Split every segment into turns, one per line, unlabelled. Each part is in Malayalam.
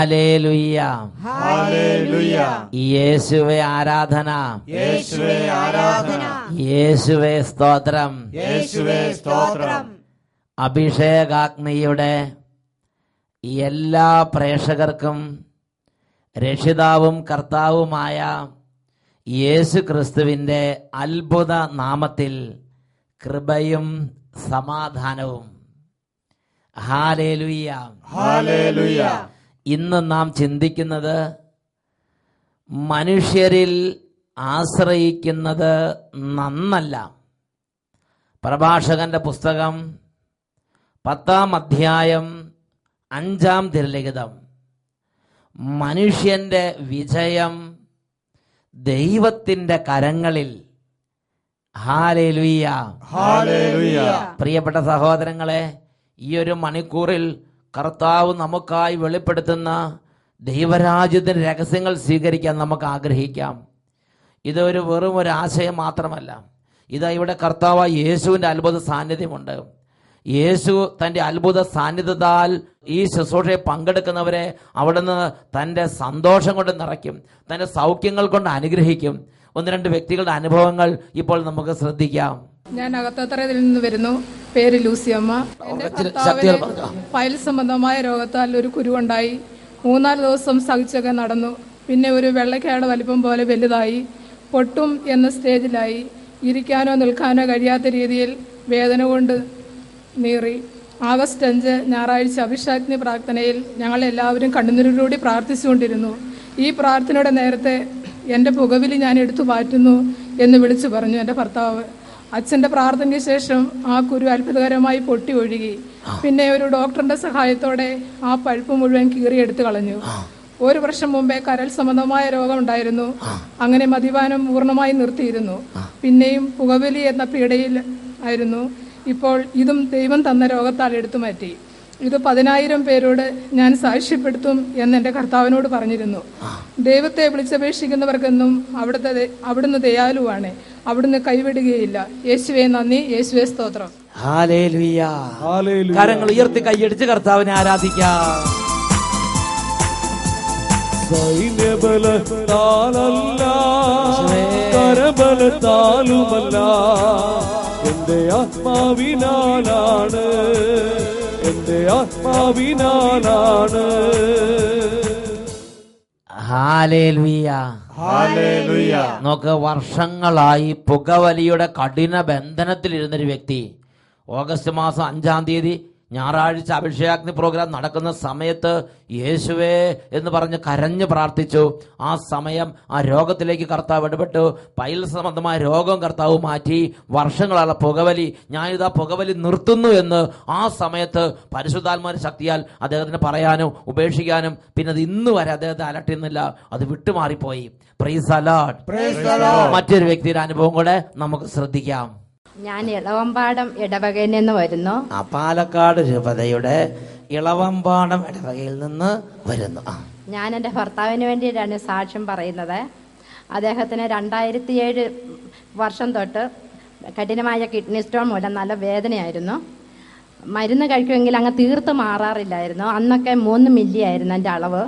Hallelujah,
hallelujah.
യേശുവേ ആരാധന,
യേശുവേ ആരാധന,
യേശുവേ സ്തോത്രം.
യേശുവേ സ്തോത്രം.
അഭിഷേകാഗ്നിയുടെ എല്ലാ പ്രേക്ഷകർക്കും രക്ഷിതാവും കർത്താവുമായ യേശു ക്രിസ്തുവിൻ്റെ അത്ഭുത നാമത്തിൽ കൃപയും സമാധാനവും. Hallelujah,
hallelujah.
ഇന്ന് നാം ചിന്തിക്കുന്നത് മനുഷ്യരിൽ ആശ്രയിക്കുന്നത് നന്നല്ല. പ്രഭാഷകന്റെ പുസ്തകം 10-ാം അധ്യായം 5-ാം തിരുലിഖിതം. മനുഷ്യന്റെ വിജയം ദൈവത്തിന്റെ കരങ്ങളിൽ. Hallelujah,
hallelujah.
പ്രിയപ്പെട്ട സഹോദരങ്ങളെ, ഈ ഒരു മണിക്കൂറിൽ കർത്താവ് നമുക്കായി വെളിപ്പെടുത്തുന്ന ദൈവരാജ്യത്തിൻ്റെ രഹസ്യങ്ങൾ സ്വീകരിക്കാൻ നമുക്ക് ആഗ്രഹിക്കാം. ഇതൊരു വെറും ഒരു ആശയം മാത്രമല്ല. ഇതാ ഇവിടെ കർത്താവ് യേശുവിൻ്റെ അത്ഭുത സാന്നിധ്യമുണ്ട്. യേശു തൻ്റെ അത്ഭുത സാന്നിധ്യത്താൽ ഈ ശുശ്രൂഷയെ പങ്കെടുക്കുന്നവരെ അവിടുന്ന് തൻ്റെ സന്തോഷം കൊണ്ട് നിറയ്ക്കും, തൻ്റെ സൗഖ്യങ്ങൾ കൊണ്ട് അനുഗ്രഹിക്കും. 1-2 വ്യക്തികളുടെ അനുഭവങ്ങൾ ഇപ്പോൾ നമുക്ക് ശ്രദ്ധിക്കാം.
ഞാൻ അകത്തറയിൽ നിന്ന് വരുന്നു. പേര് ലൂസിയമ്മ. എന്റെ ഭർത്താവിന് ഫയൽ സംബന്ധമായ രോഗത്താൽ ഒരു കുരുവുണ്ടായി. 3-4 ദിവസം സഹിച്ചൊക്കെ നടന്നു. പിന്നെ ഒരു വെള്ളക്കാട് വലിപ്പം പോലെ വലുതായി, പൊട്ടും എന്ന സ്റ്റേജിലായി. ഇരിക്കാനോ നിൽക്കാനോ കഴിയാത്ത രീതിയിൽ വേദന കൊണ്ട് നീറി. ആഗസ്റ്റ് 5 ഞായറാഴ്ച അഭിഷേകാഗ്നി പ്രാർത്ഥനയിൽ ഞങ്ങൾ എല്ലാവരും കണ്ണുനീരോടുകൂടി പ്രാർത്ഥിച്ചുകൊണ്ടിരുന്നു. ഈ പ്രാർത്ഥനയുടെ നേരത്തെ എൻ്റെ പുകവിലി ഞാൻ എടുത്തു മാറ്റുന്നു എന്ന് വിളിച്ചു പറഞ്ഞു എൻ്റെ ഭർത്താവ്. അച്ഛൻ്റെ പ്രാർത്ഥനയ്ക്ക് ശേഷം ആ കുരു അത്ഭുതകരമായി പൊട്ടി ഒഴുകി. പിന്നെ ഒരു ഡോക്ടറിന്റെ സഹായത്തോടെ ആ പഴുപ്പ് മുഴുവൻ കീറിയെടുത്തു കളഞ്ഞു. 1 വർഷം മുമ്പേ കരൾ സംബന്ധമായ രോഗം ഉണ്ടായിരുന്നു. അങ്ങനെ മദ്യപാനം പൂർണ്ണമായി നിർത്തിയിരുന്നു. പിന്നെയും പുകവലി എന്ന പീഡയിൽ ആയിരുന്നു. ഇപ്പോൾ ഇതും ദൈവം തന്ന രോഗത്താൽ എടുത്തു മാറ്റി. ഇത് 10,000 പേരോട് ഞാൻ സാക്ഷ്യപ്പെടുത്തും എന്ന് എൻ്റെ കർത്താവിനോട് പറഞ്ഞിരുന്നു. ദൈവത്തെ വിളിച്ചപേക്ഷിക്കുന്നവർക്കെന്നും അവിടുന്ന് ദയാലുവാണ്. അവിടുന്ന് കൈവിടുകയില്ല. യേശുവേ നന്ദി, യേശുവേ സ്തോത്രം.
ഹല്ലേലൂയ. കരങ്ങൾ ഉയർത്തി കൈയടിച്ച് കർത്താവിനെ ആരാധിക്കാം.
സൈന്യബലത്താലല്ല, കരബലത്താലുമല്ല, എന്റെ ആത്മാവിനാലാണ്, എന്റെ ആത്മാവിനാലാണ്.
Hallelujah,
hallelujah.
നോക്ക്, വർഷങ്ങളായി പുകവലിയുടെ കഠിന ബന്ധനത്തിലിരുന്നൊരു വ്യക്തി ഓഗസ്റ്റ് മാസം 5-ാം തീയതി ഞായറാഴ്ച അഭിഷേകാഗ്നി പ്രോഗ്രാം നടക്കുന്ന സമയത്ത് യേശുവേ എന്ന് പറഞ്ഞ് കരഞ്ഞു പ്രാർത്ഥിച്ചു. ആ സമയം ആ രോഗത്തിലേക്ക് കർത്താവ് ഇടപെട്ടു. പൈൽ സംബന്ധമായ രോഗം കർത്താവ് മാറ്റി. വർഷങ്ങളാണ് പുകവലി, ഞാനിതാ പുകവലി നിർത്തുന്നു എന്ന് ആ സമയത്ത് പരിശുദ്ധാത്മാവിന്റെ ശക്തിയാൽ അദ്ദേഹത്തിന് പറയാനും ഉപേക്ഷിക്കാനും പിന്നെ അത് ഇന്ന് വരെ അദ്ദേഹത്തെ അലട്ടുന്നില്ല, അത് വിട്ടുമാറിപ്പോയി. Price the Lord. മറ്റൊരു വ്യക്തിയുടെ അനുഭവം കൂടെ നമുക്ക് ശ്രദ്ധിക്കാം.
ഞാൻ ഇളവമ്പാടം ഇടവകയിൽ നിന്ന് വരുന്നു.
പാലക്കാട് രൂപതയുടെ ഇളവമ്പാടം ഇടവകയിൽ നിന്ന് വരുന്നു.
ഞാൻ എൻ്റെ ഭർത്താവിന് വേണ്ടിയിട്ടാണ് സാക്ഷ്യം പറയുന്നത്. അദ്ദേഹത്തിന് 2007 വർഷം തൊട്ട് കഠിനമായ കിഡ്നി സ്റ്റോൺ മൂലം നല്ല വേദനയായിരുന്നു. മരുന്ന് കഴിക്കുമെങ്കിൽ അങ്ങ് തീർത്ത് മാറാറില്ലായിരുന്നു. അന്നൊക്കെ 3 മില്ലി ആയിരുന്നു എൻ്റെ അളവ്.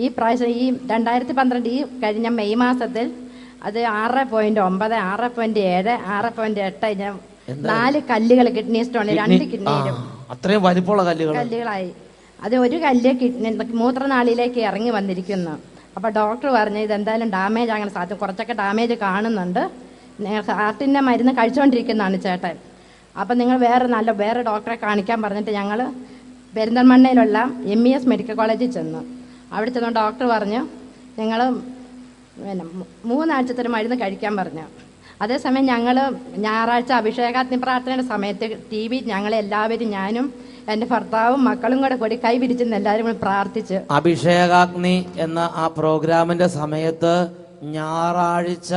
ഈ പ്രാവശ്യം ഈ 2012 ഈ കഴിഞ്ഞ മെയ് മാസത്തിൽ അത് 6.9, 6.7, 6.8 4 കല്ലുകൾ കിഡ്നി സ്റ്റോൺ 2 കിഡ്നിയിലും
അത്രയും വലിപ്പമുള്ള
കല്ലുകളായി. അത് ഒരു കല്ല് കിഡ്നി മൂത്രനാളിയിലേക്ക് ഇറങ്ങി വന്നിരിക്കുന്നു. അപ്പോൾ ഡോക്ടർ പറഞ്ഞു ഇതെന്തായാലും ഡാമേജ് ആകാൻ സാധ്യത, കുറച്ചൊക്കെ ഡാമേജ് കാണുന്നുണ്ട്, ഹാർട്ടിൻ്റെ മരുന്ന് കഴിച്ചുകൊണ്ടിരിക്കുന്നതാണ് ചേട്ടൻ. അപ്പം നിങ്ങൾ വേറെ ഡോക്ടറെ കാണിക്കാൻ പറഞ്ഞിട്ട് ഞങ്ങൾ പെരിന്തൽമണ്ണയിലുള്ള MES മെഡിക്കൽ കോളേജിൽ ചെന്നു. അവിടെ ചെന്ന് ഡോക്ടർ പറഞ്ഞു നിങ്ങൾ 3 ആഴ്ചത്തെ മരുന്ന് കഴിക്കാൻ പറഞ്ഞു. അതേസമയം ഞങ്ങൾ ഞായറാഴ്ച അഭിഷേകാഗ്നി പ്രാർത്ഥനയുടെ സമയത്ത് TV ഞങ്ങളെല്ലാവരും, ഞാനും എൻ്റെ ഭർത്താവും മക്കളും കൂടി കൈ വിരിച്ചെന്ന് എല്ലാവരും കൂടി പ്രാർത്ഥിച്ച്.
അഭിഷേകാഗ്നി എന്ന ആ പ്രോഗ്രാമിന്റെ സമയത്ത് ഞായറാഴ്ച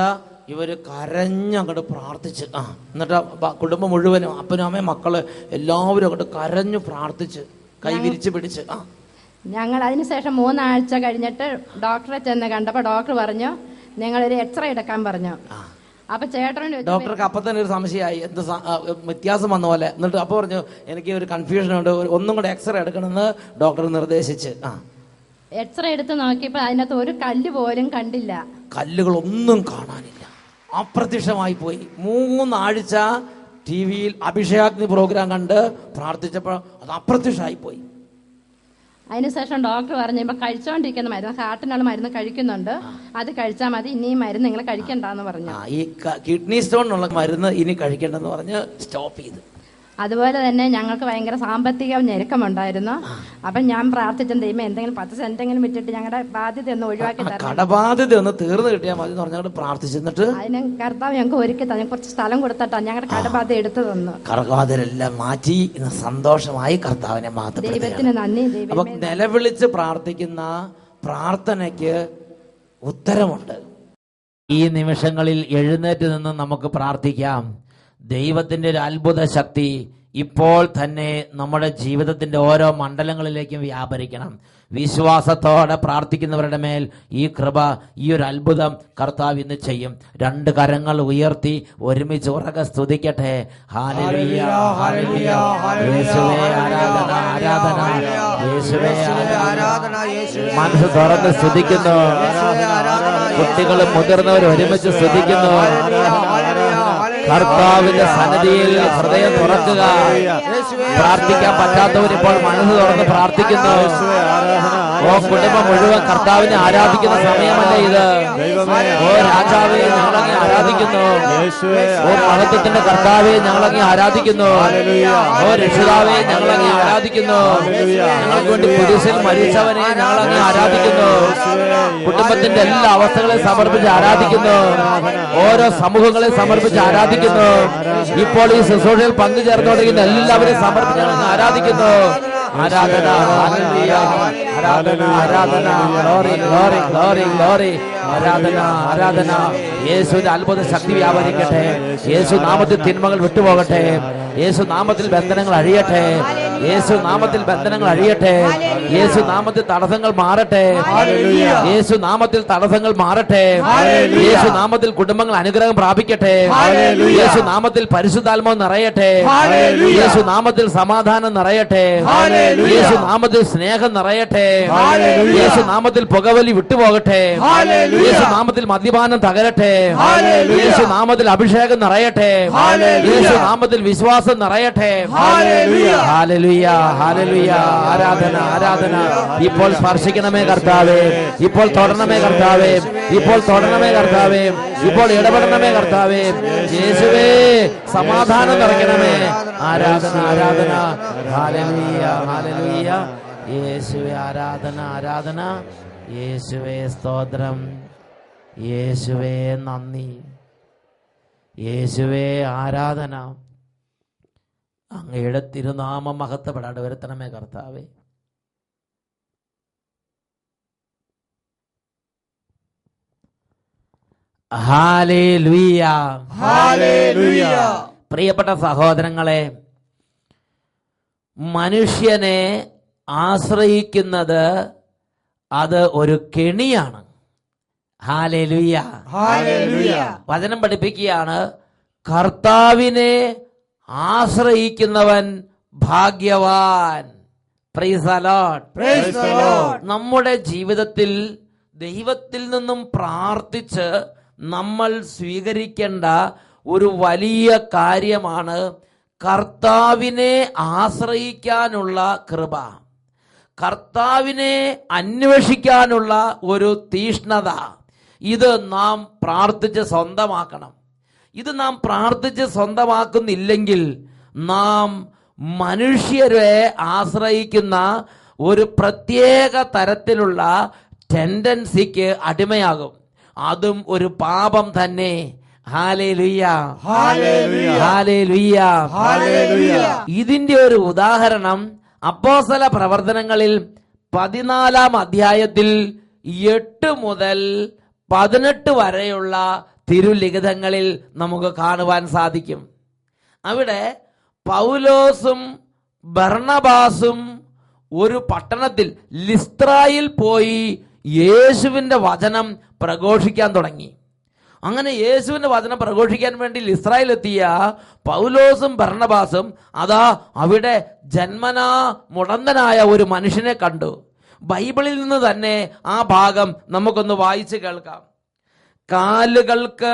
ഇവര് കരഞ്ഞങ്ങോട്ട് പ്രാർത്ഥിച്ച്, എന്നിട്ട് കുടുംബം മുഴുവനും, അപ്പനും അമ്മയും മക്കള് എല്ലാവരും അങ്ങോട്ട് കരഞ്ഞു പ്രാർത്ഥിച്ച് കൈ വിരിച്ച് പിടിച്ച്.
ഞങ്ങൾ അതിനുശേഷം 3 ആഴ്ച കഴിഞ്ഞിട്ട് ഡോക്ടറെ ചെന്ന് കണ്ടപ്പോൾ ഡോക്ടർ പറഞ്ഞു നിങ്ങളൊരു എക്സ്റേ എടുക്കാൻ പറഞ്ഞു. അപ്പൊ ചേട്ടൻ
ഡോക്ടർക്ക് അപ്പൊ തന്നെ ഒരു സംശയമായി, എന്ത് വ്യത്യാസം വന്ന പോലെ. എന്നിട്ട് അപ്പൊ പറഞ്ഞു എനിക്ക് ഒരു കൺഫ്യൂഷൻ ഉണ്ട്, ഒന്നും കൂടെ എക്സ്റേ എടുക്കണമെന്ന് ഡോക്ടർ നിർദ്ദേശിച്ച്.
എക്സ്റേ എടുത്ത് നോക്കിയപ്പോൾ അതിനകത്ത് ഒരു കല്ല് പോലും കണ്ടില്ല.
കല്ലുകളൊന്നും കാണാനില്ല, അപ്രത്യക്ഷമായി പോയി. 3 ആഴ്ച ടി വിയിൽ അഭിഷേകാഗ്നി പ്രോഗ്രാം കണ്ട് പ്രാർത്ഥിച്ചപ്പോൾ അത് അപ്രത്യക്ഷമായി പോയി.
അതിനുശേഷം ഡോക്ടർ പറഞ്ഞു, ഇപ്പം കഴിച്ചുകൊണ്ടിരിക്കുന്ന മരുന്ന്, ഹാർട്ടിനുള്ള മരുന്ന് കഴിക്കുന്നുണ്ട്, അത് കഴിച്ചാൽ മതി, ഇനി ഈ മരുന്ന് നിങ്ങൾ കഴിക്കണ്ടെന്ന് പറഞ്ഞു.
ഈ കിഡ്നി സ്റ്റോണിനുള്ള മരുന്ന് ഇനി കഴിക്കേണ്ടെന്ന് പറഞ്ഞ് സ്റ്റോപ്പ് ചെയ്തു.
അതുപോലെ തന്നെ ഞങ്ങൾക്ക് ഭയങ്കര സാമ്പത്തിക ഞെരുക്കമുണ്ടായിരുന്നു. അപ്പം ഞാൻ പ്രാർത്ഥിച്ച ദൈവം എന്തെങ്കിലും 10 സെന്റെങ്കിലും വിറ്റിട്ട് ഞങ്ങളുടെ ബാധ്യത ഒന്ന് ഒഴിവാക്കി തരണം,
കടബാധ്യത ഒന്ന് തീർന്നു കിട്ടിയാൽ മതി എന്ന് പറഞ്ഞാൽ പ്രാർത്ഥിച്ചിട്ട്
അതിന് കർത്താവ് ഞങ്ങൾക്ക് ഒരുക്കി തന്നെ കുറച്ച് സ്ഥലം കൊടുത്തിട്ടാണ് ഞങ്ങളുടെ കടബാധ്യത എടുത്തു തന്നു.
കടബാധ്യരെല്ലാം മാറ്റി സന്തോഷമായി കർത്താവിനെ മാത്രം.
ദൈവത്തിന് നന്ദി.
അപ്പൊ നിലവിളിച്ച് പ്രാർത്ഥിക്കുന്ന പ്രാർത്ഥനയ്ക്ക് ഉത്തരമുണ്ട്. ഈ നിമിഷങ്ങളിൽ എഴുന്നേറ്റ് നിന്ന് നമുക്ക് പ്രാർത്ഥിക്കാം. ദൈവത്തിന്റെ ഒരു അത്ഭുത ശക്തി ഇപ്പോൾ തന്നെ നമ്മുടെ ജീവിതത്തിന്റെ ഓരോ മണ്ഡലങ്ങളിലേക്കും വ്യാപരിക്കണം. വിശ്വാസത്തോടെ പ്രാർത്ഥിക്കുന്നവരുടെ മേൽ ഈ കൃപ, ഈ ഒരു അത്ഭുതം കർത്താവ് ഇന്ന് ചെയ്യും. 2 കരങ്ങൾ ഉയർത്തി ഒരുമിച്ച് ഉറക്കെ സ്തുതിക്കട്ടെ. Hallelujah, hallelujah. യേശുവേ ആരാധന, ആരാധന. യേശുവേ ആരാധന. മനസ്സ് തുറന്ന് സ്തുതിക്കുന്നു. കുട്ടികളും മുതിർന്നവരും ഒരുമിച്ച് സ്തുതിക്കുന്നു. കർത്താവിന്റെ സന്നിധിയിൽ ഹൃദയം തുറക്കുക. പ്രാർത്ഥിക്കാൻ പറ്റാത്തവർ ഇപ്പോൾ മനസ്സ് തുറന്ന് പ്രാർത്ഥിക്കുന്നു. ഓ കുടുംബം മുഴുവൻ കർത്താവിനെ ആരാധിക്കുന്ന സമയമല്ലേ ഇത്? ഓ രാജാവെ ഞങ്ങളങ്ങെ ആരാധിക്കുന്നു. ഓ മഹത്വത്തിന്റെ കർത്താവെ ഞങ്ങളങ്ങെ ആരാധിക്കുന്നു. ഓ രക്ഷിതാവെ ഞങ്ങളങ്ങെ ആരാധിക്കുന്നു. ഞങ്ങൾക്ക് വേണ്ടി കുരിശിൽ മരിച്ചവനെ ഞങ്ങളങ്ങെ ആരാധിക്കുന്നു. കുടുംബത്തിന്റെ എല്ലാ അവസ്ഥകളെ സമർപ്പിച്ച് ആരാധിക്കുന്നു. ഓരോ സമൂഹങ്ങളെ സമർപ്പിച്ച് ആരാധിക്കുന്നു. ഇപ്പോൾ ഈ ശുശ്രൂഷയിൽ പങ്കുചേർന്നുകൊണ്ടിരിക്കുന്ന എല്ലാവരെയും സമർപ്പിച്ച് ഞങ്ങൾ ആരാധിക്കുന്നു. ആരാധന, ഹല്ലേലൂയ, ആരാധന, ആരാധന, ഗ്ലോറി, ഗ്ലോറി, ഗ്ലോറി, ഗ്ലോറി. ആരാധന, ആരാധന. യേശുവിന്റെ അത്ഭുത ശക്തി വ്യാപരിക്കട്ടെ. യേശു നാമത്തിൽ തിന്മകൾ വിട്ടുപോകട്ടെ. യേശു നാമത്തിൽ ബന്ധനങ്ങൾ അഴിയട്ടെ. യേശു നാമത്തിൽ ബന്ധനങ്ങൾ അഴിയട്ടെ. യേശു നാമത്തിൽ തടസ്സങ്ങൾ മാറട്ടെ. യേശു നാമത്തിൽ തടസ്സങ്ങൾ മാറട്ടെ. യേശു നാമത്തിൽ കുടുംബങ്ങൾ അനുഗ്രഹം പ്രാപിക്കട്ടെ. യേശു നാമത്തിൽ പരിശുദ്ധാത്മാവ് നിറയട്ടെ. യേശു നാമത്തിൽ സമാധാനം നിറയട്ടെ. യേശു നാമത്തിൽ സ്നേഹം നിറയട്ടെ. യേശു നാമത്തിൽ പുകവലി വിട്ടുപോകട്ടെ. യേശു നാമത്തിൽ മദ്യപാനം തകരട്ടെ. യേശു നാമത്തിൽ അഭിഷേകം നിറയട്ടെ. യേശു നാമത്തിൽ വിശ്വാസം നിറയട്ടെ. Hallelujah, hallelujah. ആരാധന, ആരാധന. ഇപ്പോൾ സ്പർശിക്കണമേ കർത്താവേ. ഇപ്പോൾ തൊടണമേ കർത്താവേ. ഇപ്പോൾ തൊടണമേ കർത്താവേ. ഇപ്പോൾ ഇടപെടണമേ കർത്താവേ. യേശുവേ സമാധാനം നിറയ്ക്കണമേ. ആരാധന, ആരാധന. Hallelujah, hallelujah. യേശുവേ ആരാധന, ആരാധന. യേശുവേ സ്തോത്രം. യേശുവേ നന്ദി. യേശുവേ ആരാധന. അങ്ങയുടെ തിരുനാമം മഹത്വപ്പെടാതെ വരുത്തണമേ കർത്താവേ. Hallelujah,
hallelujah.
പ്രിയപ്പെട്ട സഹോദരങ്ങളെ, മനുഷ്യനെ ആശ്രയിക്കുന്നത് അത് ഒരു കെണിയാണ്. Hallelujah,
hallelujah.
വചനം പഠിപ്പിക്കുകയാണ്, കർത്താവിനെ ആശ്രയിക്കുന്നവൻ ഭാഗ്യവാൻ. Praise the Lord,
praise the Lord.
നമ്മുടെ ജീവിതത്തിൽ ദൈവത്തിൽ നിന്നും പ്രാർത്ഥിച്ച് നമ്മൾ സ്വീകരിക്കേണ്ട ഒരു വലിയ കാര്യമാണ് കർത്താവിനെ ആശ്രയിക്കാനുള്ള കൃപ, കർത്താവിനെ അന്വേഷിക്കാനുള്ള ഒരു തീഷ്ണത. ഇത് നാം പ്രാർത്ഥിച്ച് സ്വന്തമാക്കണം. ഇത് നാം പ്രാർത്ഥിച്ച് സ്വന്തമാക്കുന്നില്ലെങ്കിൽ നാം മനുഷ്യരെ ആശ്രയിക്കുന്ന ഒരു പ്രത്യേക തരത്തിലുള്ള ടെൻഡൻസിക്ക് അടിമയാകും. അതും ഒരു പാപം തന്നെ. Hallelujah,
hallelujah,
hallelujah,
hallelujah.
ഇതിന്റെ ഒരു ഉദാഹരണം അപ്പോസ്തല പ്രവർത്തനങ്ങളിൽ 14-ാം അധ്യായത്തിൽ 8 മുതൽ 18 വരെയുള്ള തിരുലിഖിതങ്ങളിൽ നമുക്ക് കാണുവാൻ സാധിക്കും. അവിടെ പൗലോസും ബർണബാസും ഒരു പട്ടണത്തിൽ ലിസ്ത്രായിൽ പോയി യേശുവിന്റെ വചനം പ്രഘോഷിക്കാൻ തുടങ്ങി. അങ്ങനെ യേശുവിന്റെ വചനം പ്രഘോഷിക്കാൻ വേണ്ടി ലിസ്ത്രായിലെത്തിയ പൗലോസും ബർണബാസും അതാ അവിടെ ജന്മനാ മുടന്തനായ ഒരു മനുഷ്യനെ കണ്ടു. ബൈബിളിൽ നിന്ന് തന്നെ ആ ഭാഗം നമുക്കൊന്ന് വായിച്ച് കേൾക്കാം. കാലുകൾക്ക്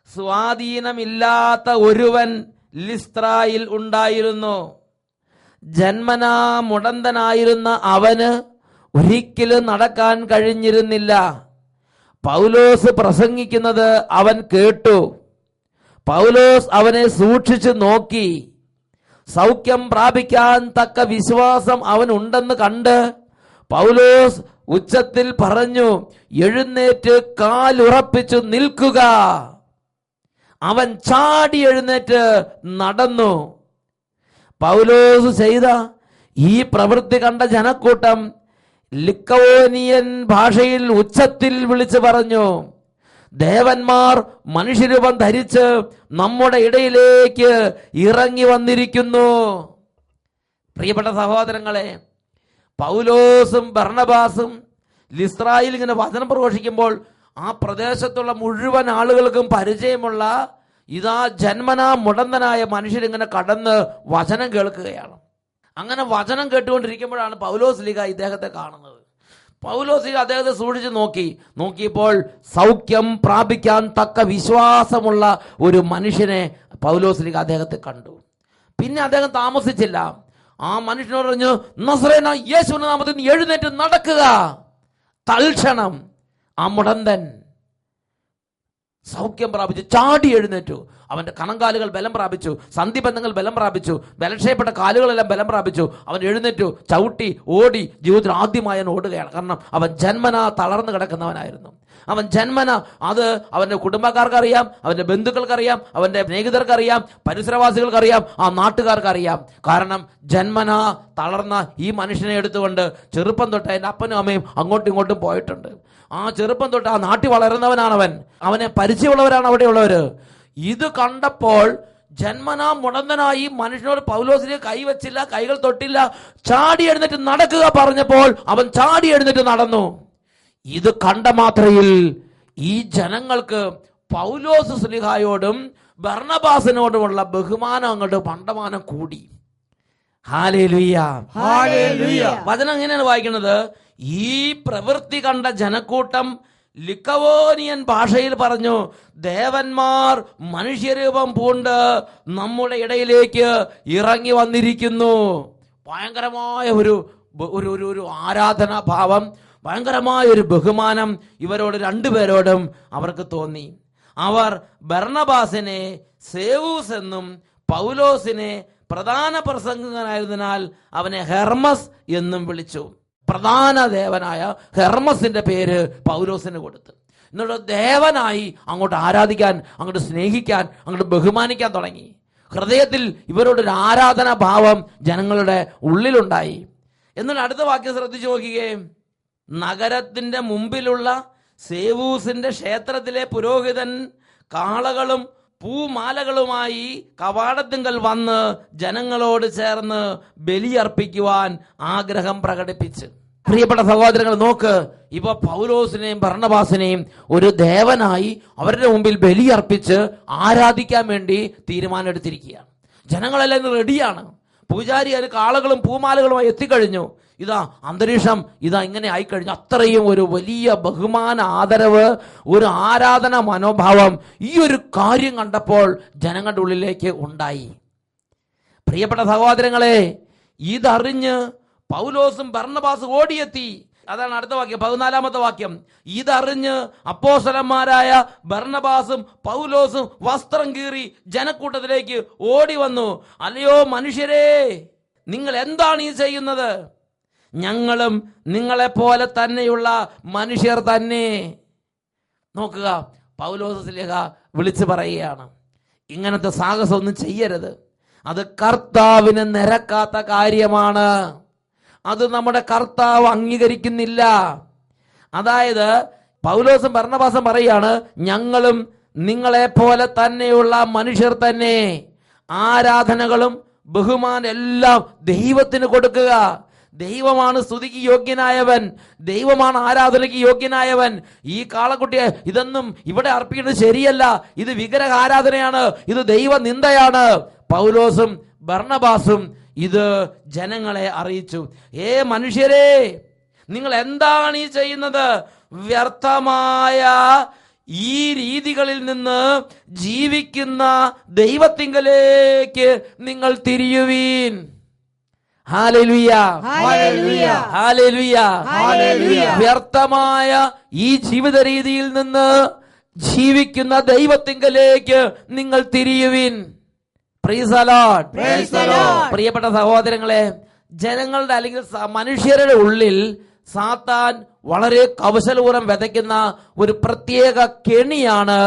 സ്വാധീനമില്ലാത്ത ഒരുവൻ ലിസ്ത്രായിൽ ഉണ്ടായിരുന്നു. ജന്മനാ മുടന്തനായിരുന്ന അവന് ഒരിക്കലും നടക്കാൻ കഴിഞ്ഞിരുന്നില്ല. പൗലോസ് പ്രസംഗിക്കുന്നത് അവൻ കേട്ടു. പൗലോസ് അവനെ സൂക്ഷിച്ചു നോക്കി. സൗഖ്യം പ്രാപിക്കാൻ തക്ക വിശ്വാസം അവനുണ്ടെന്ന് കണ്ട് പൗലോസ് ഉച്ചത്തിൽ പറഞ്ഞു, എഴുന്നേറ്റ് കാലുറപ്പിച്ചു നിൽക്കുക. അവൻ ചാടി എഴുന്നേറ്റ് നടന്നു. പൗലോസ് ചെയ്ത ഈ പ്രവൃത്തി കണ്ട ജനക്കൂട്ടം ലിക്കവോനിയൻ ഭാഷയിൽ ഉച്ചത്തിൽ വിളിച്ചു പറഞ്ഞു, ദേവന്മാർ മനുഷ്യരൂപം ധരിച്ച് നമ്മുടെ ഇടയിലേക്ക് ഇറങ്ങി വന്നിരിക്കുന്നു. പ്രിയപ്പെട്ട സഹോദരങ്ങളെ, പൗലോസും ബർണബാസും ലിസ്ത്രായിൽ ഇങ്ങനെ വചനം പ്രഘോഷിക്കുമ്പോൾ ആ പ്രദേശത്തുള്ള മുഴുവൻ ആളുകൾക്കും പരിചയമുള്ള ഇതാ ജന്മനാ മുടന്തനായ മനുഷ്യരിങ്ങനെ കടന്ന് വചനം കേൾക്കുകയാണ്. അങ്ങനെ വചനം കേട്ടുകൊണ്ടിരിക്കുമ്പോഴാണ് പൗലോസ് ലീഗ ഇദ്ദേഹത്തെ കാണുന്നത്. പൗലോസ് ലീഗ അദ്ദേഹത്തെ സൂക്ഷിച്ച് നോക്കിയപ്പോൾ സൗഖ്യം പ്രാപിക്കാൻ തക്ക വിശ്വാസമുള്ള ഒരു മനുഷ്യനെ പൗലോസ് ലീഗ അദ്ദേഹത്തെ കണ്ടു. പിന്നെ അദ്ദേഹം താമസിച്ചില്ല. ആ മനുഷ്യനോട് പറഞ്ഞു, നസറേനായ യേശുവിന്റെ നാമത്തിൽ നീ എഴുന്നേറ്റ് നടക്കുക. തൽക്ഷണം ആ മുടന്തൻ സൗഖ്യം പ്രാപിച്ചു, ചാടി എഴുന്നേറ്റു. അവന്റെ കണങ്കാലുകൾ ബലം പ്രാപിച്ചു, സന്ധിബന്ധങ്ങൾ ബലം പ്രാപിച്ചു, ബലക്ഷയപ്പെട്ട കാലുകളെല്ലാം ബലം പ്രാപിച്ചു. അവൻ എഴുന്നേറ്റു, ചവിട്ടി, ഓടി. ജീവിതത്തിൽ ആദ്യമായി അവൻ ഓടുകയാണ്. കാരണം അവൻ ജന്മന തളർന്നു കിടക്കുന്നവനായിരുന്നു. അവൻ ജന്മന, അത് അവന്റെ കുടുംബക്കാർക്കറിയാം, അവന്റെ ബന്ധുക്കൾക്കറിയാം, അവന്റെ സ്നേഹിതർക്കറിയാം, പരിസരവാസികൾക്കറിയാം, ആ നാട്ടുകാർക്കറിയാം. കാരണം ജന്മന തളർന്ന ഈ മനുഷ്യനെ എടുത്തുകൊണ്ട് ചെറുപ്പം തൊട്ട് എൻ്റെ അപ്പനും അമ്മയും അങ്ങോട്ടും ഇങ്ങോട്ടും പോയിട്ടുണ്ട്. ആ ചെറുപ്പം തൊട്ട് ആ നാട്ടിൽ വളരുന്നവനാണവൻ. അവനെ പരിചയമുള്ളവരാണ് അവിടെയുള്ളവര്. ഇത് കണ്ടപ്പോൾ ജന്മനാ മുടന്തനായി മനുഷ്യനോട് പൗലോസിനെ കൈവച്ചില്ല, കൈകൾ തൊട്ടില്ല. ചാടി എഴുന്നേറ്റ് നടക്കുക പറഞ്ഞപ്പോൾ അവൻ ചാടി എഴുന്നേറ്റ് നടന്നു. ഇത് കണ്ട മാത്രയിൽ ഈ ജനങ്ങൾക്ക് പൗലോസ് സ്ലീഹായോടും ബർണബാസിനോടുമുള്ള ബഹുമാനം അങ്ങോട്ട് പണ്ടമാനം കൂടി. Hallelujah,
hallelujah.
വചനം എങ്ങനെയാണ് വായിക്കുന്നത്? ഈ പ്രവൃത്തി കണ്ട ജനക്കൂട്ടം ലിക്കവോനിയൻ ഭാഷയിൽ പറഞ്ഞു, ദേവന്മാർ മനുഷ്യരൂപം പൂണ്ട് നമ്മുടെ ഇടയിലേക്ക് ഇറങ്ങി വന്നിരിക്കുന്നു. ഭയങ്കരമായ ഒരു ആരാധനാ ഭാവം, ഭയങ്കരമായ ഒരു ബഹുമാനം ഇവരോട് രണ്ടുപേരോടും അവർക്ക് തോന്നി. അവർ ബർണബാസിനെ സേവൂസ് എന്നും പൗലോസിനെ പ്രധാന പ്രസംഗകനായതിനാൽ അവനെ ഹെർമസ് എന്നും വിളിച്ചു. പ്രധാന ദേവനായ ഹെർമസിന്റെ പേര് പൗലോസിന് കൊടുത്തു. എന്നിട്ട് ദേവനായി അങ്ങോട്ട് ആരാധിക്കാൻ, അങ്ങോട്ട് സ്നേഹിക്കാൻ, അങ്ങോട്ട് ബഹുമാനിക്കാൻ തുടങ്ങി. ഹൃദയത്തിൽ ഇവരോടൊരു ആരാധനാ ഭാവം ജനങ്ങളുടെ ഉള്ളിലുണ്ടായി. എന്നാൽ അടുത്ത വാക്യം ശ്രദ്ധിച്ചു നോക്കുകയും, നഗരത്തിന്റെ മുമ്പിലുള്ള സേവൂസിന്റെ ക്ഷേത്രത്തിലെ പുരോഹിതൻ കാളകളും പൂമാലകളുമായി കവാടത്തിങ്കൽ വന്ന് ജനങ്ങളോട് ചേർന്ന് ബലിയർപ്പിക്കുവാൻ ആഗ്രഹം പ്രകടിപ്പിച്ചു. പ്രിയപ്പെട്ട സഹോദരങ്ങൾ, നോക്ക്, ഇപ്പൊ പൗലോസിനെയും ബർണബാസിനെയും ഒരു ദേവനായി അവരുടെ മുമ്പിൽ ബലിയർപ്പിച്ച് ആരാധിക്കാൻ വേണ്ടി തീരുമാനമെടുത്തിരിക്കുകയാണ്. ജനങ്ങളെല്ലാം റെഡിയാണ്. പൂജാരി അതിന് കാളകളും പൂമാലകളുമായി എത്തിക്കഴിഞ്ഞു. ഇതാ അന്തരീക്ഷം ഇതാ ഇങ്ങനെ ആയിക്കഴിഞ്ഞു. അത്രയും ഒരു വലിയ ബഹുമാന, ആദരവ്, ഒരു ആരാധന മനോഭാവം ഈ ഒരു കാര്യം കണ്ടപ്പോൾ ജനങ്ങളുടെ ഉള്ളിലേക്ക് ഉണ്ടായി. പ്രിയപ്പെട്ട സഹോദരങ്ങളെ, ഇതറിഞ്ഞ് പൗലോസും ബർണബാസും ഓടിയെത്തി. അതാണ് അടുത്ത വാക്യം, 14-ാമത്തെ വാക്യം. ഇതറിഞ്ഞ് അപ്പോസ്തലന്മാരായ ബർണബാസും പൗലോസും വസ്ത്രം കീറി ജനക്കൂട്ടത്തിലേക്ക് ഓടി വന്നു. അല്ലയോ മനുഷ്യരെ, നിങ്ങൾ എന്താണ് ഈ ചെയ്യുന്നത്? ഞങ്ങളും നിങ്ങളെപ്പോലെ തന്നെയുള്ള മനുഷ്യർ തന്നെ. നോക്കുക, പൗലോസ് സ്ലീഹ വിളിച്ചു പറയുകയാണ്, ഇങ്ങനത്തെ സാഹസമൊന്നും ചെയ്യരുത്. അത് കർത്താവിന് നിരക്കാത്ത കാര്യമാണ്. അത് നമ്മുടെ കർത്താവ് അംഗീകരിക്കുന്നില്ല. അതായത് പൗലോസും ബർണബാസും പറയാണ്, ഞങ്ങളും നിങ്ങളെപ്പോലെ തന്നെയുള്ള മനുഷ്യർ തന്നെ. ആരാധനകളും ബഹുമാനം എല്ലാം ദൈവത്തിന് കൊടുക്കുക. ദൈവമാണ് സ്തുതിക്ക് യോഗ്യനായവൻ, ദൈവമാണ് ആരാധനയ്ക്ക് യോഗ്യനായവൻ. ഈ കാളക്കുട്ടിയെ ഇതൊന്നും ഇവിടെ അർപ്പിക്കുന്നത് ശരിയല്ല. ഇത് വിഗ്രഹ ആരാധനയാണ്, ഇത് ദൈവ നിന്ദയാണ്. പൗലോസും ബർണബാസും ഇത് ജനങ്ങളെ അറിയിച്ചു. മനുഷ്യരെ, നിങ്ങൾ എന്താണ് ഈ ചെയ്യുന്നത്? വ്യർത്ഥമായ ഈ രീതികളിൽ നിന്ന് ജീവിക്കുന്ന ദൈവത്തിങ്കലേക്ക് നിങ്ങൾ തിരിയുവീൻ. Hallelujah,
hallelujah,
hallelujah,
hallelujah.
വ്യർത്ഥമായ ഈ ജീവിത രീതിയിൽ നിന്ന് ജീവിക്കുന്ന ദൈവത്തിങ്കലേക്ക് നിങ്ങൾ തിരിയുവിൻ. Praise the Lord.
Praise the Lord.
പ്രിയപ്പെട്ട സഹോദരങ്ങളെ, ജനങ്ങളുടെ അല്ലെങ്കിൽ മനുഷ്യരുടെ ഉള്ളിൽ സാത്താൻ വളരെ കൗശലപൂർവ്വം വിതയ്ക്കുന്ന ഒരു പ്രത്യേക കെണിയാണ്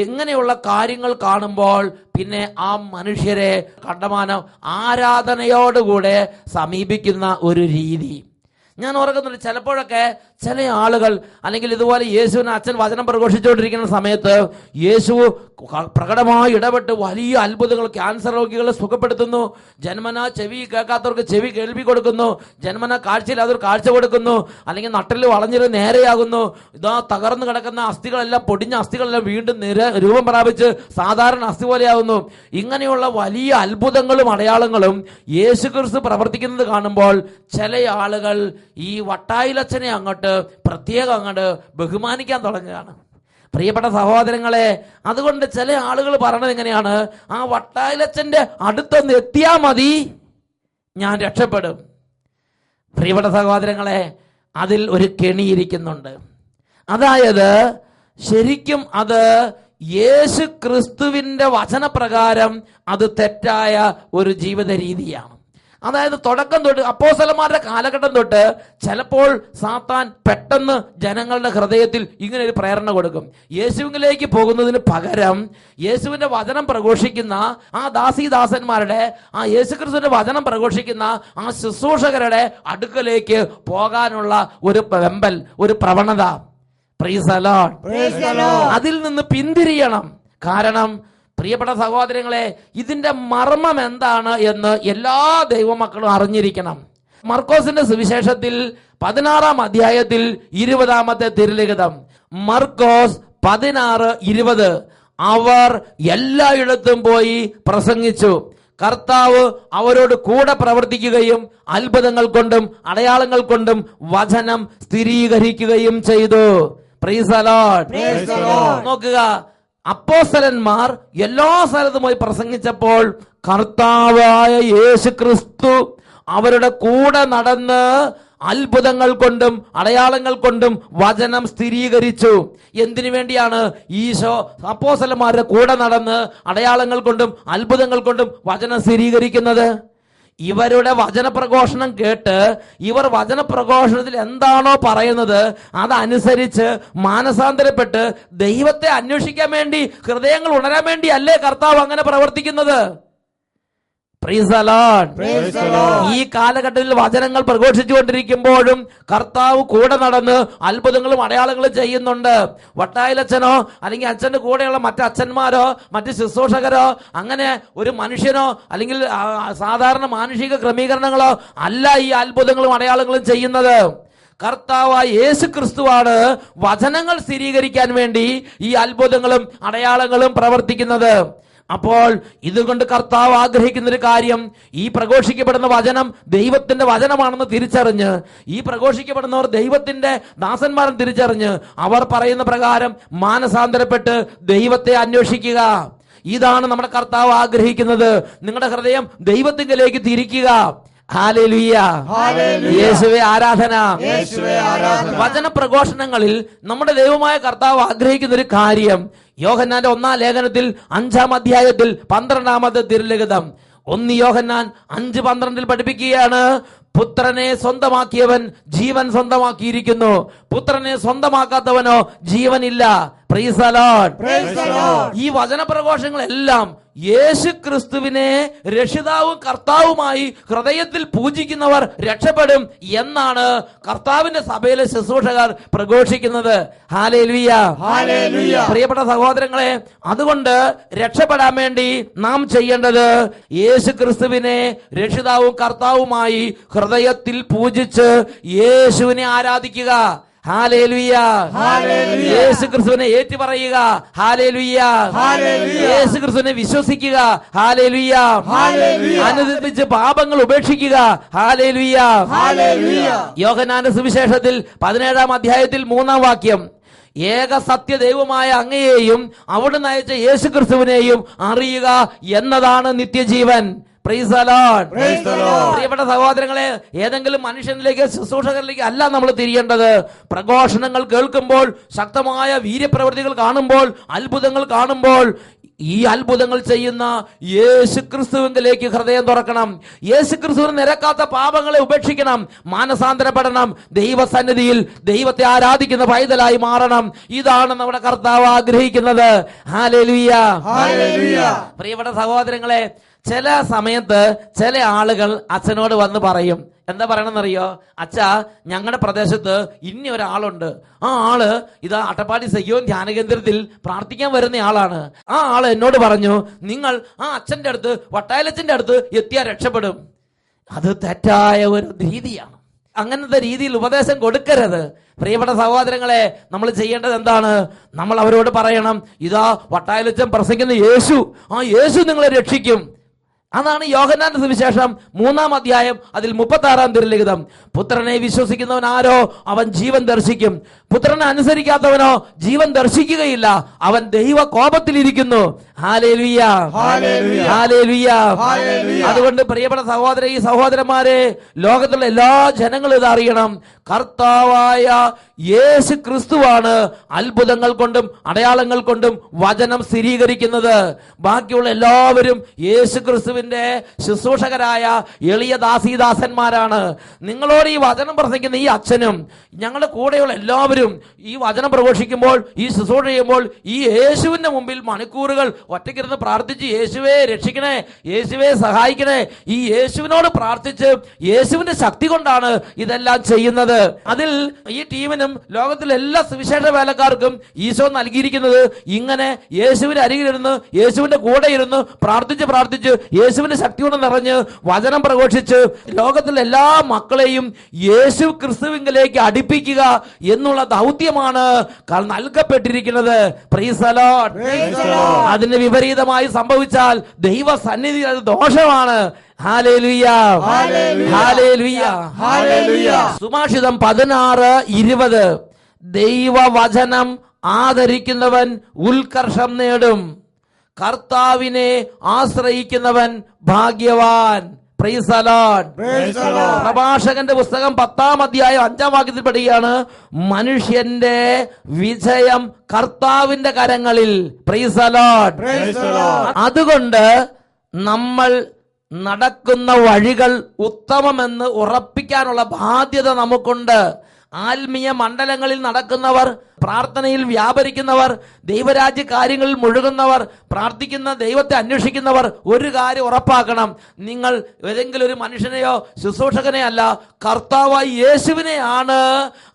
എങ്ങനെയുള്ള കാര്യങ്ങൾ കാണുമ്പോൾ പിന്നെ ആ മനുഷ്യരെ കണ്ടമാനം ആരാധനയോടുകൂടെ സമീപിക്കുന്ന ഒരു രീതി. ഞാൻ ഓർക്കുന്നുണ്ട്, ചിലപ്പോഴൊക്കെ ചില ആളുകൾ അല്ലെങ്കിൽ ഇതുപോലെ യേശുവിന് അച്ഛൻ വചനം പ്രഘോഷിച്ചുകൊണ്ടിരിക്കുന്ന സമയത്ത് യേശു പ്രകടമായി ഇടപെട്ട് വലിയ അത്ഭുതങ്ങൾ, ക്യാൻസർ രോഗികളെ സുഖപ്പെടുത്തുന്നു, ജന്മന ചെവി കേൾക്കാത്തവർക്ക് ചെവി കേൾവി കൊടുക്കുന്നു, ജന്മന കാഴ്ചയില്ലാത്തവർക്ക് കാഴ്ച കൊടുക്കുന്നു, അല്ലെങ്കിൽ നട്ടിൽ വളഞ്ഞിട്ട് നേരെയാകുന്നു, ഇതാ തകർന്നു കിടക്കുന്ന അസ്ഥികളെല്ലാം, പൊടിഞ്ഞ അസ്ഥികളെല്ലാം വീണ്ടും രൂപം പ്രാപിച്ച് സാധാരണ അസ്ഥി പോലെയാകുന്നു. ഇങ്ങനെയുള്ള വലിയ അത്ഭുതങ്ങളും അടയാളങ്ങളും യേശുക്രിസ്തു പ്രവർത്തിക്കുന്നത് കാണുമ്പോൾ ചില ആളുകൾ ഈ വട്ടായിലച്ഛനെ അങ്ങോട്ട് പ്രത്യേകം അങ്ങോട്ട് ബഹുമാനിക്കാൻ തുടങ്ങുകയാണ്. പ്രിയപ്പെട്ട സഹോദരങ്ങളെ, അതുകൊണ്ട് ചില ആളുകൾ പറയണത് എങ്ങനെയാണ്, ആ വട്ടായിലച്ഛന്റെ അടുത്തൊന്ന് എത്തിയാൽ മതി, ഞാൻ രക്ഷപ്പെടും. പ്രിയപ്പെട്ട സഹോദരങ്ങളെ, അതിൽ ഒരു കെണിയിരിക്കുന്നുണ്ട്. അതായത് ശരിക്കും അത് യേശു ക്രിസ്തുവിന്റെ വചനപ്രകാരം അത് തെറ്റായ ഒരു ജീവിത രീതിയാണ്. അതായത് തുടക്കം തൊട്ട് അപ്പോസ്തലന്മാരുടെ കാലഘട്ടം തൊട്ട് ചിലപ്പോൾ സാത്താൻ പെട്ടെന്ന് ജനങ്ങളുടെ ഹൃദയത്തിൽ ഇങ്ങനെ ഒരു പ്രേരണ കൊടുക്കും. യേശുവിലേക്ക് പോകുന്നതിന് പകരം യേശുവിന്റെ വചനം പ്രഘോഷിക്കുന്ന ആ ദാസീദാസന്മാരുടെ, ആ യേശുക്രിസ്തുവിന്റെ വചനം പ്രഘോഷിക്കുന്ന ആ ശുശ്രൂഷകരുടെ അടുക്കലേക്ക് പോകാനുള്ള ഒരു വെമ്പൽ, ഒരു പ്രവണത. Price the Lord.
Praise the Lord.
അതിൽ നിന്ന് പിന്തിരിയണം. കാരണം പ്രിയപ്പെട്ട സഹോദരങ്ങളെ, ഇതിന്റെ മർമ്മം എന്താണ് എന്ന് എല്ലാ ദൈവമക്കളും അറിഞ്ഞിരിക്കണം. മർക്കോസിന്റെ സുവിശേഷത്തിൽ 16-ാം അധ്യായത്തിൽ 20-ാമത്തെ തിരുലിഖിതം, മർക്കോസ് 16:20, അവർ എല്ലായിടത്തും പോയി പ്രസംഗിച്ചു, കർത്താവ് അവരോട് കൂടെ പ്രവർത്തിക്കുകയും അത്ഭുതങ്ങൾ കൊണ്ടും അടയാളങ്ങൾ കൊണ്ടും വചനം സ്ഥിരീകരിക്കുകയും ചെയ്തു. Price the Lord.
Praise the Lord.
നോക്കുക, അപ്പോസ്തലന്മാർ എല്ലാ സ്ഥലത്തും പോയി പ്രസംഗിച്ചപ്പോൾ കർത്താവായ യേശു ക്രിസ്തു അവരുടെ കൂടെ നടന്ന് അത്ഭുതങ്ങൾ കൊണ്ടും അടയാളങ്ങൾ കൊണ്ടും വചനം സ്ഥിരീകരിച്ചു. എന്തിനു വേണ്ടിയാണ് ഈശോ അപ്പോസ്തലന്മാരുടെ കൂടെ നടന്ന് അടയാളങ്ങൾ കൊണ്ടും അത്ഭുതങ്ങൾ കൊണ്ടും വചനം സ്ഥിരീകരിക്കുന്നത്? ഇവരുടെ വചനപ്രഘോഷണം കേട്ട് ഇവർ വചനപ്രഘോഷണത്തിൽ എന്താണോ പറയുന്നത് അതനുസരിച്ച് മാനസാന്തരപ്പെട്ട് ദൈവത്തെ അന്വേഷിക്കാൻ വേണ്ടി, ഹൃദയങ്ങൾ ഉണരാൻ വേണ്ടി അല്ലേ കർത്താവ് അങ്ങനെ പ്രവർത്തിക്കുന്നത്? Price the Lord.
Praise the Lord.
ഈ കാലഘട്ടത്തിൽ വചനങ്ങൾ പ്രഘോഷിച്ചുകൊണ്ടിരിക്കുമ്പോഴും കർത്താവ് കൂടെ നടന്ന് അത്ഭുതങ്ങളും അടയാളങ്ങളും ചെയ്യുന്നുണ്ട്. വട്ടായിലച്ഛനോ അല്ലെങ്കിൽ അച്ഛന്റെ കൂടെയുള്ള മറ്റ് അച്ഛന്മാരോ മറ്റ് ശുശ്രൂഷകരോ അങ്ങനെ ഒരു മനുഷ്യനോ അല്ലെങ്കിൽ സാധാരണ മാനുഷിക ക്രമീകരണങ്ങളോ അല്ല ഈ അത്ഭുതങ്ങളും അടയാളങ്ങളും ചെയ്യുന്നത്. കർത്താവായ യേശു ക്രിസ്തുവാണ് വചനങ്ങൾ സ്ഥിരീകരിക്കാൻ വേണ്ടി ഈ അത്ഭുതങ്ങളും അടയാളങ്ങളും പ്രവർത്തിക്കുന്നത്. അപ്പോൾ ഇതുകൊണ്ട് കർത്താവ് ആഗ്രഹിക്കുന്ന ഒരു കാര്യം, ഈ പ്രഘോഷിക്കപ്പെടുന്ന വചനം ദൈവത്തിന്റെ വചനമാണെന്ന് തിരിച്ചറിഞ്ഞ്, ഈ പ്രഘോഷിക്കപ്പെടുന്നവർ ദൈവത്തിന്റെ ദാസന്മാരെന്ന് തിരിച്ചറിഞ്ഞ് അവർ പറയുന്ന പ്രകാരം മാനസാന്തരപ്പെട്ട് ദൈവത്തെ അന്വേഷിക്കുക. ഇതാണ് നമ്മുടെ കർത്താവ് ആഗ്രഹിക്കുന്നത്. നിങ്ങളുടെ ഹൃദയം ദൈവത്തിങ്കലേക്ക് തിരിക്കുക. ഹല്ലേലൂയ. യേശുവേ ആരാധന. വചന പ്രഘോഷണങ്ങളിൽ നമ്മുടെ ദൈവമായ കർത്താവ് ആഗ്രഹിക്കുന്ന ഒരു കാര്യം, യോഹന്നാന്റെ 1-ാം ലേഖനത്തിൽ 5-ാം അധ്യായത്തിൽ 12-ാമത്തെ തിരുലിഖിതം 1 യോഹന്നാൻ 5:12 പഠിപ്പിക്കുകയാണ്, പുത്രനെ സ്വന്തമാക്കിയവൻ ജീവൻ സ്വന്തമാക്കിയിരിക്കുന്നു, പുത്രനെ സ്വന്തമാക്കാത്തവനോ ജീവനില്ല. Praise the Lord.
Praise the Lord.
ഈ വചനപ്രഘോഷങ്ങളെല്ലാം യേശു ക്രിസ്തുവിനെ രക്ഷിതാവും കർത്താവുമായി ഹൃദയത്തിൽ പൂജിക്കുന്നവർ രക്ഷപ്പെടും എന്നാണ് കർത്താവിന്റെ സഭയിലെ ശുശ്രൂഷകർ പ്രഘോഷിക്കുന്നത്. ഹല്ലേലൂയ.
ഹല്ലേലൂയ.
പ്രിയപ്പെട്ട സഹോദരങ്ങളെ, അതുകൊണ്ട് രക്ഷപ്പെടാൻ വേണ്ടി നാം ചെയ്യേണ്ടത് യേശു ക്രിസ്തുവിനെ രക്ഷിതാവും കർത്താവുമായി ഹൃദയത്തിൽ പൂജിച്ച് യേശുവിനെ ആരാധിക്കുക. ഹല്ലേലൂയ. യേശു ക്രിസ്തുവിനെ ഏറ്റു പറയുക. ഹല്ലേലൂയ. യേശു ക്രിസ്തുവിനെ വിശ്വസിക്കുക. ഹല്ലേലൂയ. അനുദപിച്ച് പാപങ്ങൾ ഉപേക്ഷിക്കുക. ഹല്ലേലൂയ. യോഹന്നാന്റെ സുവിശേഷത്തിൽ 17-ാം അധ്യായത്തിൽ 3-ാം വാക്യം, ഏക സത്യദൈവമായ അങ്ങയെയും അവിടുന്ന് അയച്ച യേശു ക്രിസ്തുവിനെയും അറിയുക എന്നതാണ് നിത്യജീവൻ. Price the Lord. പ്രിയപ്പെട്ട സഹോദരങ്ങളെ, ഏതെങ്കിലും മനുഷ്യനിലേക്ക് ശുശ്രൂഷകരിലേക്ക് അല്ല നമ്മൾ തിരിയേണ്ടത്. പ്രഘോഷണങ്ങൾ കേൾക്കുമ്പോൾ, ശക്തമായ വീര്യപ്രവൃത്തികൾ കാണുമ്പോൾ, അത്ഭുതങ്ങൾ കാണുമ്പോൾ ഈ അത്ഭുതങ്ങൾ ചെയ്യുന്ന യേശു ക്രിസ്തുവിലേക്ക് ഹൃദയം തുറക്കണം. യേശു ക്രിസ്തുവിന് നിരക്കാത്ത പാപങ്ങളെ ഉപേക്ഷിക്കണം. മാനസാന്തരപ്പെടണം. ദൈവസന്നിധിയിൽ ദൈവത്തെ ആരാധിക്കുന്ന പൈതലായി മാറണം. ഇതാണ് നമ്മുടെ കർത്താവ് ആഗ്രഹിക്കുന്നത്. ഹല്ലേലൂയ. പ്രിയപ്പെട്ട സഹോദരങ്ങളെ, ചില സമയത്ത് ചില ആളുകൾ അച്ഛനോട് വന്ന് പറയും, എന്താ പറയണമെന്നറിയോ? അച്ഛാ, ഞങ്ങളുടെ പ്രദേശത്ത് ഇനി ഒരാളുണ്ട്. ആ ആള് ഇതാ അട്ടപ്പാടി സയ്യോൻ ധ്യാനകേന്ദ്രത്തിൽ പ്രാർത്ഥിക്കാൻ വരുന്ന ആളാണ്. ആ ആള് എന്നോട് പറഞ്ഞു, നിങ്ങൾ ആ അച്ഛന്റെ അടുത്ത്, വട്ടായലച്ചന്റെ അടുത്ത് എത്തിയാൽ രക്ഷപ്പെടും. അത് തെറ്റായ ഒരു രീതിയാണ്. അങ്ങനത്തെ രീതിയിൽ ഉപദേശം കൊടുക്കരുത്. പ്രിയപ്പെട്ട സഹോദരങ്ങളെ, നമ്മൾ ചെയ്യേണ്ടത് എന്താണ്? നമ്മൾ അവരോട് പറയണം, ഇതാ വട്ടായലച്ചൻ പ്രസംഗിക്കുന്ന യേശു, ആ യേശു നിങ്ങളെ രക്ഷിക്കും. അതാണ് യോഹന്നാന്റെ സുവിശേഷം 3-ാം അധ്യായം അതിൽ 36-ാം തിരുലിഖിതം. പുത്രനെ വിശ്വസിക്കുന്നവൻ ആരോ അവൻ ജീവൻ ദർശിക്കും, പുത്രനെ അനുസരിക്കാത്തവനോ ജീവൻ ദർശിക്കുകയില്ല, അവൻ ദൈവ കോപത്തിലിരിക്കുന്നു. ഹല്ലേലൂയ. ഹല്ലേലൂയ. അതുകൊണ്ട് പ്രിയപ്പെട്ട ഈ സഹോദരന്മാരെ, ലോകത്തുള്ള എല്ലാ ജനങ്ങളും ഇത് അറിയണം. കർത്താവായ യേശു ക്രിസ്തുവാണ് അത്ഭുതങ്ങൾ കൊണ്ടും അടയാളങ്ങൾ കൊണ്ടും വചനം സ്ഥിരീകരിക്കുന്നത്. ബാക്കിയുള്ള എല്ലാവരും യേശു ക്രിസ്തുവിന്റെ ശുശ്രൂഷകരായ എളിയ ദാസീദാസന്മാരാണ്. നിങ്ങളോട് ഈ വചനം പ്രസംഗിക്കുന്ന ഈ അച്ഛനും ഞങ്ങളുടെ കൂടെയുള്ള എല്ലാവരും ഈ വചനം പ്രഘോഷിക്കുമ്പോൾ, ഈ ശുശ്രൂഷ ചെയ്യുമ്പോൾ, ഈ യേശുവിന്റെ മുമ്പിൽ മണിക്കൂറുകൾ ഒറ്റയ്ക്കിരുന്ന് പ്രാർത്ഥിച്ച് യേശുവേ രക്ഷിക്കണേ, യേശുവേ സഹായിക്കണേ, ഈ യേശുവിനോട് പ്രാർത്ഥിച്ച് യേശുവിന്റെ ശക്തി കൊണ്ടാണ് ഇതെല്ലാം ചെയ്യുന്നത്. അതിൽ ഈ ടീമിനും ലോകത്തിലെ എല്ലാ സുവിശേഷ വേലക്കാർക്കും ഈശോ നൽകിയിരിക്കുന്നത് ഇങ്ങനെ യേശുവിന്റെ അരികിലിരുന്ന് യേശുവിന്റെ കൂടെ ഇരുന്ന് പ്രാർത്ഥിച്ച് യേശുവിന്റെ ശക്തി കൊണ്ട് നിറഞ്ഞ് വചനം പ്രഘോഷിച്ച് ലോകത്തിലെ എല്ലാ മക്കളെയും യേശു ക്രിസ്തുവിലേക്ക് അടുപ്പിക്കുക എന്നുള്ള ദൗത്യമാണ് നൽകപ്പെട്ടിരിക്കുന്നത്. Price the Lord. അതിന് വിപരീതമായി സംഭവിച്ചാൽ ദൈവ സന്നിധി അത് ദോഷമാണ്. ഹല്ലേലൂയ. ഹല്ലേലൂയ. സുഭാഷിതം 16:20, ദൈവവചനം ആദരിക്കുന്നവൻ ഉത്കർഷം നേടും, കർത്താവിനെ ആശ്രയിക്കുന്നവൻ ഭാഗ്യവാൻ. Praise the Lord. പ്രഭാഷകന്റെ പുസ്തകം 10-ാം അധ്യായം 5-ാം വാക്യത്തിൽ പഠിക്കുകയാണ്, മനുഷ്യന്റെ വിജയം കർത്താവിന്റെ കരങ്ങളിൽ. Price the Lord. അതുകൊണ്ട് നമ്മൾ നടക്കുന്ന വഴികൾ ഉത്തമമെന്ന് ഉറപ്പിക്കാനുള്ള ബാധ്യത നമുക്കുണ്ട്. ആത്മീയ മണ്ഡലങ്ങളിൽ നടക്കുന്നവർ, പ്രാർത്ഥനയിൽ വ്യാപരിക്കുന്നവർ, ദൈവരാജ്യ കാര്യങ്ങളിൽ മുഴുകുന്നവർ, പ്രാർത്ഥിക്കുന്ന ദൈവത്തെ അന്വേഷിക്കുന്നവർ ഒരു കാര്യം ഉറപ്പാക്കണം, നിങ്ങൾ ഏതെങ്കിലും ഒരു മനുഷ്യനെയോ ശുശ്രൂഷകനെ അല്ല, കർത്താവായ യേശുവിനെയാണ്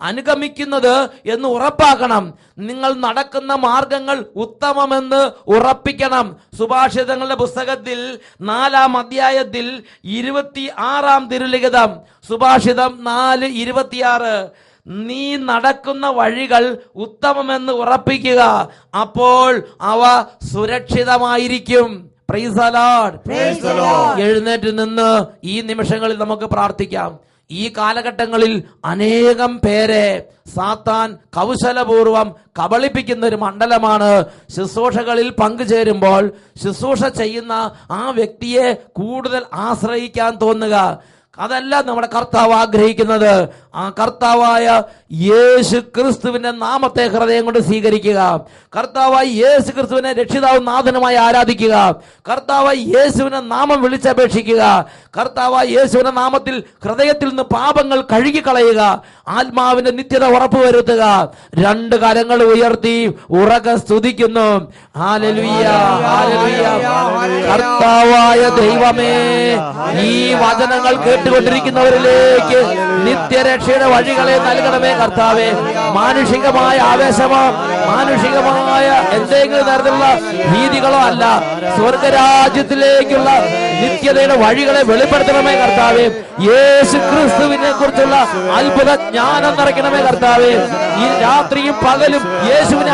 അനുഗമിക്കുന്നത് എന്ന് ഉറപ്പാക്കണം. നിങ്ങൾ നടക്കുന്ന മാർഗങ്ങൾ ഉത്തമമെന്ന് ഉറപ്പിക്കണം. സുഭാഷിതങ്ങളുടെ പുസ്തകത്തിൽ 4-ാം അധ്യായത്തിൽ 26-ാം തിരുലിഖിതം, സുഭാഷിതം 4:26, നീ നടക്കുന്ന വഴികൾ ഉത്തമമെന്ന് ഉറപ്പിക്കുക, അപ്പോൾ അവ സുരക്ഷിതമായിരിക്കും. Price the Lord. എഴുന്നേറ്റ് നിന്ന് ഈ നിമിഷങ്ങളിൽ നമുക്ക് പ്രാർത്ഥിക്കാം. ഈ കാലഘട്ടങ്ങളിൽ അനേകം പേരെ സാത്താൻ കൗശലപൂർവം കബളിപ്പിക്കുന്ന ഒരു മണ്ഡലമാണ്. ശുശ്രൂഷകളിൽ പങ്കുചേരുമ്പോൾ ശുശ്രൂഷ ചെയ്യുന്ന ആ വ്യക്തിയെ കൂടുതൽ ആശ്രയിക്കാൻ തോന്നുക. അതല്ല നമ്മുടെ കർത്താവ് ആഗ്രഹിക്കുന്നത്. ആ കർത്താവായ യേശു ക്രിസ്തുവിന്റെ നാമത്തെ ഹൃദയം കൊണ്ട് സ്വീകരിക്കുക. കർത്താവായ യേശു ക്രിസ്തുവിനെ രക്ഷിതാവും നാഥനുമായി ആരാധിക്കുക. കർത്താവായ യേശുവിനെ നാമം വിളിച്ചപേക്ഷിക്കുക. കർത്താവായ യേശുവിന്റെ നാമത്തിൽ ഹൃദയത്തിൽ നിന്ന് പാപങ്ങൾ കഴുകിക്കളയുക. ആത്മാവിന്റെ നിത്യത ഉറപ്പുവരുത്തുക. 2 കരങ്ങൾ ഉയർത്തി ഉറക്കെ സ്തുതിക്കുന്നു. Hallelujah, hallelujah. കർത്താവായ ദൈവമേ, ഈ വചനങ്ങൾ കേട്ടുകൊണ്ടിരിക്കുന്നവരിലേക്ക് നിത്യരക്ഷയുടെ വഴികളെ നൽകണമേ കർത്താവേ. മാനുഷികമായ ആവേശമോ മാനുഷികമായ എന്തെങ്കിലും തരത്തിലുള്ള രീതികളോ അല്ല. സ്വർഗരാജ്യത്തിലേക്കുള്ള നിത്യതയുടെ വഴികളെ വെളിപ്പെടുത്തണമേ കർത്താവേ. യേശു ക്രിസ്തുവിനെ കുറിച്ചുള്ള അത്ഭുത ജ്ഞാനം നിറയ്ക്കണമേ കർത്താവേ. ഈ രാത്രിയും പകലും യേശുവിനെ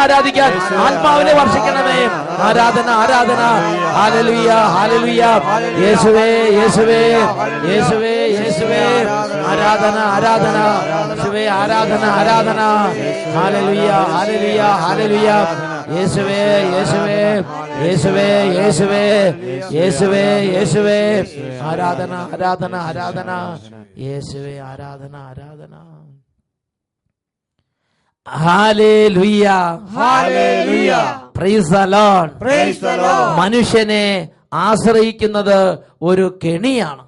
ആരാധിക്കാൻ ആത്മാവിനെ വർഷിക്കണമേ. ആരാധന ആരാധന. Hallelujah hallelujah. യേശുവേ യേശുവേ യേശുവേ യേശുവേ. ആരാധന ആരാധന. യേശുവേ ആരാധന ആരാധന. Hallelujah hallelujah hallelujah. യേശുവേ യേശുവേ യേശുവേ യേശുവേ യേശുവേ യേശുവേ. ആരാധന ആരാധന ആരാധന. യേശുവേ ആരാധന ആരാധന. Hallelujah
hallelujah.
Price the Lord.
Praise the Lord.
മനുഷ്യനെ ആശ്രയിക്കുന്നത് ഒരു കെണിയാണ്.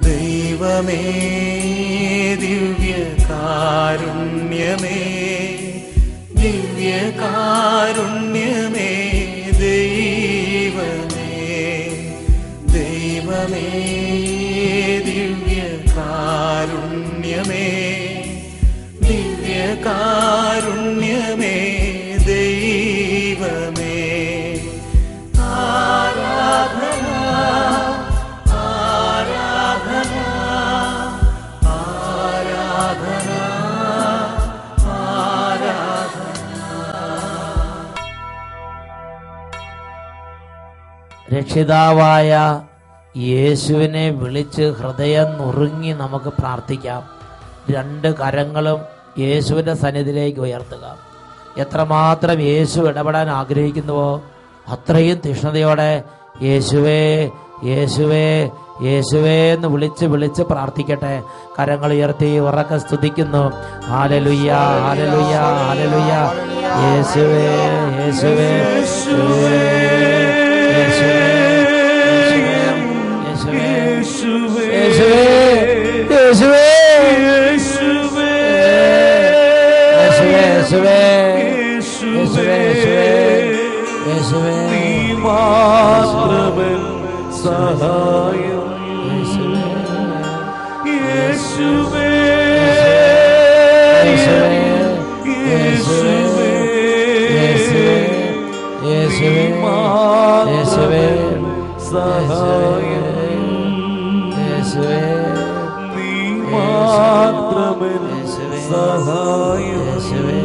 ദൈവമേ ദിവ്യകാരുണ്യമേ ദിവ്യകാരുണ്യമേ ദൈവമേ ദൈവമേ ദിവ്യകാരുണ്യമേ ദിവ്യകാരുണ്യമേ ദൈവമേ. ആരാധന ആരാധന ആരാധന ആരാധന.
രക്ഷിതാവായ യേശുവിനെ വിളിച്ച് ഹൃദയം നുറുങ്ങി നമുക്ക് പ്രാർത്ഥിക്കാം. രണ്ട് കരങ്ങളും യേശുവിൻ്റെ സന്നിധിയിലേക്ക് ഉയർത്തുക. എത്രമാത്രം യേശു ഇടപെടാൻ ആഗ്രഹിക്കുന്നുവോ അത്രയും തീഷ്ണതയോടെ യേശുവേ യേശുവേ യേശുവേ എന്ന് വിളിച്ച് വിളിച്ച് പ്രാർത്ഥിക്കട്ടെ. കരങ്ങൾ ഉയർത്തി ഉറക്കെ സ്തുതിക്കുന്നു. Hallelujah hallelujah hallelujah. യേശുവേ യേശുവേ യേശുവേ യേശുവേ യേശുവേ യേശുവേ യേശുവേ യേശുവേ യേശുവേ
നീ മാത്രമൻ സഹായം യേശുവേ യേശുവേ യേശുവേ
യേശുവേ യേശുവേ
സഹായം
യേശുവേ
നീ മാത്രമൻ സഹായം
യേശുവേ